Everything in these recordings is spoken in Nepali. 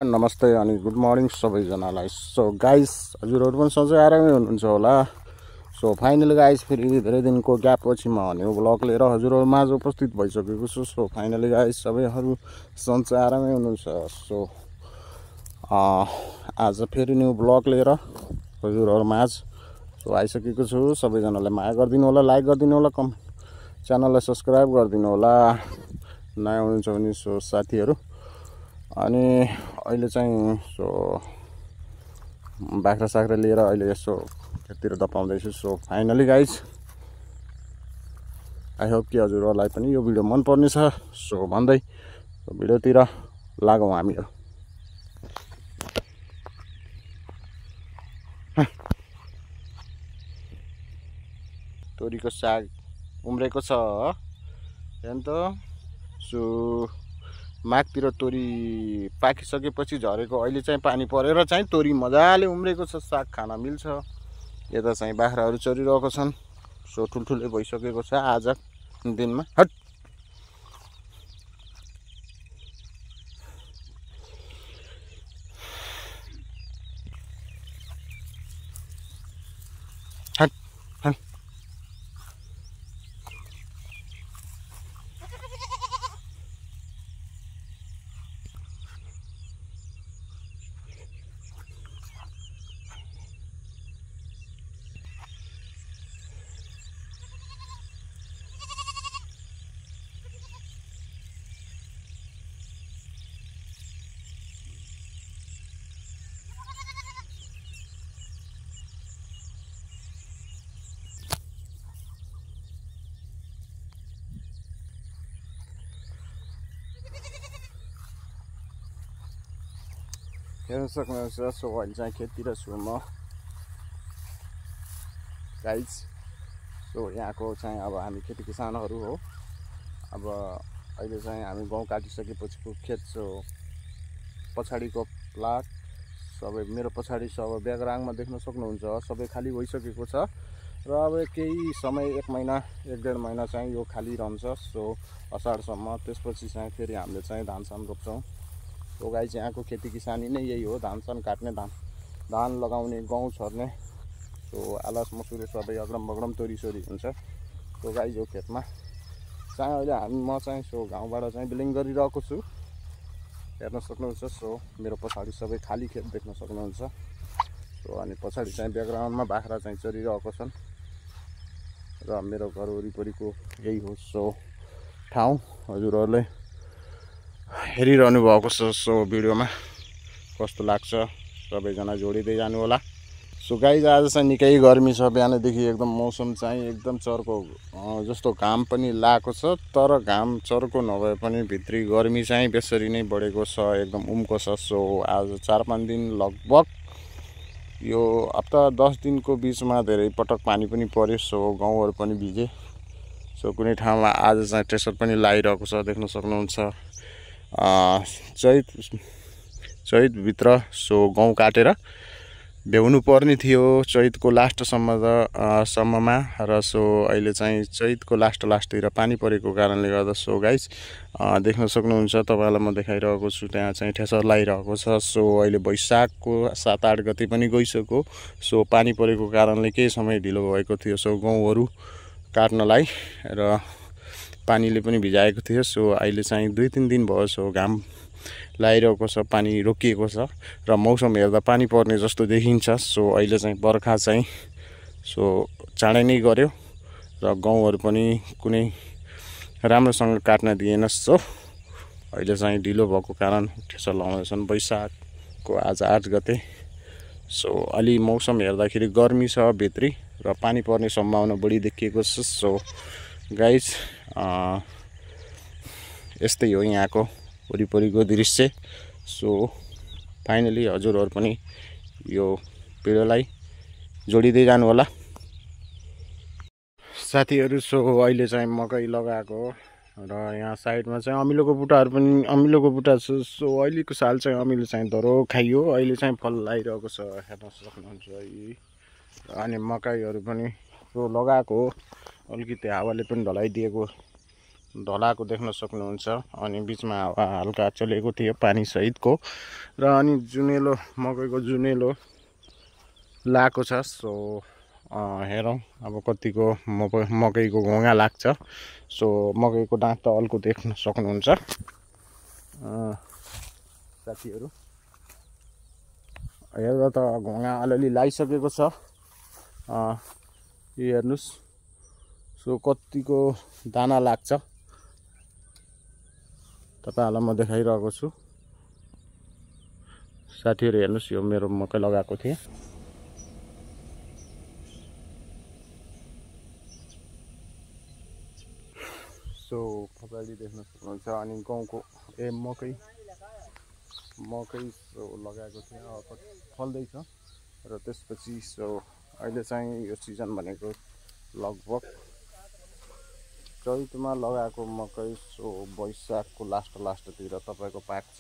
नमस्ते अनि गुड मर्निङ सबैजनालाई। सो गाइस, हजुरहरू पनि सधैँ आरामै हुनुहुन्छ होला। सो फाइनली गाइस, फेरि धेरै दिनको ग्यापपछि म न्यू ब्लग लिएर हजुरहरू माझ उपस्थित भइसकेको छु। सो फाइनली गाइस, सबैहरू सधैँ आरामै हुनुहुन्छ। सो आज फेरि न्यू ब्लग लिएर हजुरहरू माझ सो आइसकेको छु। सबैजनाले माया गरिदिनु होला, लाइक गरिदिनु होला, च्यानललाई सब्सक्राइब गरिदिनु होला नयाँ हुनुहुन्छ भने। सो साथीहरू, अनि अहिले चाहिँ सो बाख्रा साख्रा लिएर अहिले यसो खेततिर दपाउँदैछु। So finally guys, I hope कि हजुरहरूलाई पनि यो भिडियो मन पर्ने छ। सो भन्दै भिडियोतिर लागौँ हामीहरू। तोरीको साग उम्रेको छ हेर्नु त। सो माघतिर तोरी पाकिसकेपछि झरेको, अहिले चाहिँ पानी परेर चाहिँ तोरी मजाले उम्रेको छ, साग खान मिल्छ। यता चाहिँ बाख्राहरू चरिरहेको छन्। सो ठुल्ठुलै भइसकेको छ आज दिनमा। हट हट हट हेर्न सक्नुहुन्छ। सो अहिले चाहिँ खेततिर छु म गाइज। सो यहाँको चाहिँ अब हामी खेती किसानहरू हो। अब अहिले चाहिँ हामी गहुँ काटिसकेपछिको खेत। सो पछाडिको प्लाट सबै मेरो पछाडि सब ब्याकग्राउन्डमा देख्न सक्नुहुन्छ, सबै खाली भइसकेको छ। र अब केही समय 1 महिना 1.5 महिना चाहिँ यो खाली रहन्छ। सो असाढसम्म, त्यसपछि चाहिँ फेरि हामीले चाहिँ धानसान रोप्छौँ। सो गाइज, यहाँको खेती किसानी नै यही हो, धानसान काट्ने, धान लगाउने, गहुँ छर्ने। सो आलास मसुरे सबै अग्रम बग्रम तोरीसोरी हुन्छ। सो गाइज, यो खेतमा चाहिँ अहिले म चाहिँ सो गाउँबाट चाहिँ बिलिङ गरिरहेको छु, हेर्न सक्नुहुन्छ। सो मेरो पछाडि सबै खाली खेत देख्न सक्नुहुन्छ। सो अनि पछाडि चाहिँ ब्याकग्राउन्डमा बाख्रा चाहिँ चरिरहेको छन् र मेरो घर वरिपरिको यही हो सो ठाउँ। हजुरहरूले हेरिरहनु भएको छ। सो भिडियोमा कस्तो लाग्छ सबैजना जोडिँदै जानु होला। सो गाइज, आज चाहिँ निकै गर्मी छ। बिहानदेखि एकदम मौसम चाहिँ एकदम चर्को जस्तो घाम पनि लागेको छ, तर घाम चर्को नभए पनि भित्री गर्मी चाहिँ बेसरी नै बढेको छ, एकदम उम्को छ। सो आज 4-5 दिन लगभग यो हप्ता 10 दिनको बिचमा धेरै पटक पानी पनि पर्यो। सो गाउँहरू पनि भिजे। सो कुनै ठाउँमा आज चाहिँ ट्रेसर पनि लागिरहेको छ, देख्न सक्नुहुन्छ। चैतभित्र सो गहुँ काटेर भ्याउनु पर्ने थियो चैतको लास्टसम्ममा। र सो अहिले चाहिँ चैतको लास्टतिर पानी परेको कारणले गर्दा सो गाइस देख्न सक्नुहुन्छ, तपाईँलाई म देखाइरहेको छु, त्यहाँ चाहिँ ठेसर लगाइरहेको छ। सो अहिले वैशाखको 7-8 गते पनि गइसक्यो। सो पानी परेको कारणले केही समय ढिलो भएको थियो सो गहुँहरू काट्नलाई, र पानीले पनि भिजाएको थियो। सो अहिले चाहिँ 2-3 दिन भयो सो घाम लागिरहेको छ, पानी रोकिएको छ र मौसम हेर्दा पानी पर्ने जस्तो देखिन्छ। सो अहिले चाहिँ बर्खा चाहिँ सो चाँडै नै गर्यो र गहुँहरू पनि कुनै राम्रोसँग काट्न दिएन। सो अहिले चाहिँ ढिलो भएको कारण ठेसर लगाउँदैछन्। वैशाखको आज 8 गते। सो अलि मौसम हेर्दाखेरि गर्मी छ भित्री र पानी पर्ने सम्भावना बढी देखिएको छ। सो गाइज, यस्तै हो यहाँको वरिपरिको दृश्य। सो फाइनली हजुरहरू पनि यो भिडियोलाई जोडिँदै जानु होला साथीहरू। सो अहिले चाहिँ मकै लगाएको र यहाँ साइडमा चाहिँ अमिलोको बुट्टा छ। सो अहिलेको साल चाहिँ अमिलो चाहिँ धरो खाइयो, अहिले चाहिँ फल लगाइरहेको छ, हेर्न सक्नुहुन्छ। अनि मकैहरू पनि सो लगाएको, अलिकति हावाले पनि ढलाइदिएको ढलाएको देख्न सक्नुहुन्छ अनि बिचमा हावा हल्का चलेको थियो पानी सहितको र अनि जुनेलो मकैको जुनेलो लागेको छ। सो हेरौँ अब कतिको मकैको घोगा लाग्छ। सो मकैको दाँत त अल्को देख्न सक्नुहुन्छ साथीहरू। हेर्दा त घोगा अलिअलि लागिसकेको छ। यो हेर्नुहोस्। सो कतिको दाना लाग्छ तपाईँहरूलाई म देखाइरहेको छु। साथीहरू हेर्नुहोस्, यो मेरो मकै लगाएको थिएँ। सो तपाईँले देख्न सक्नुहुन्छ अनि गाउँको मकै सो लगाएको थिएँ, अब फल्दैछ र त्यसपछि सो अहिले चाहिँ यो सिजन भनेको लगभग चैतमा लगाएको मकै सो वैशाखको लास्टतिर तपाईँको पाक्छ।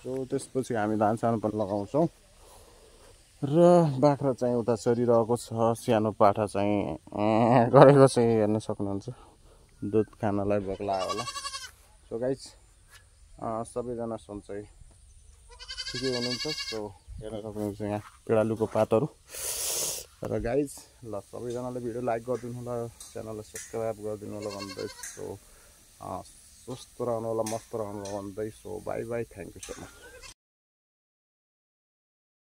सो त्यसपछि हामी धान सानो पनि लगाउँछौँ र बाख्रा चाहिँ उता चरिरहेको छ। सानो पाठा चाहिँ गरेको चाहिँ हेर्न सक्नुहुन्छ, दुध खानलाई भोक लाग्यो होला। सो गाइज सबैजना सन्चै ठिकै हुनुहुन्छ। सो हेर्न सक्नुहुन्छ यहाँ पिँडालुको पातहरू र गाइज ल सबैजनाले भिडियो लाइक गरिदिनु होला, च्यानललाई सब्सक्राइब गरिदिनु होला भन्दै सो स्वस्थ रहनु होला, मस्त रहनु होला भन्दै so by by, thank you so much.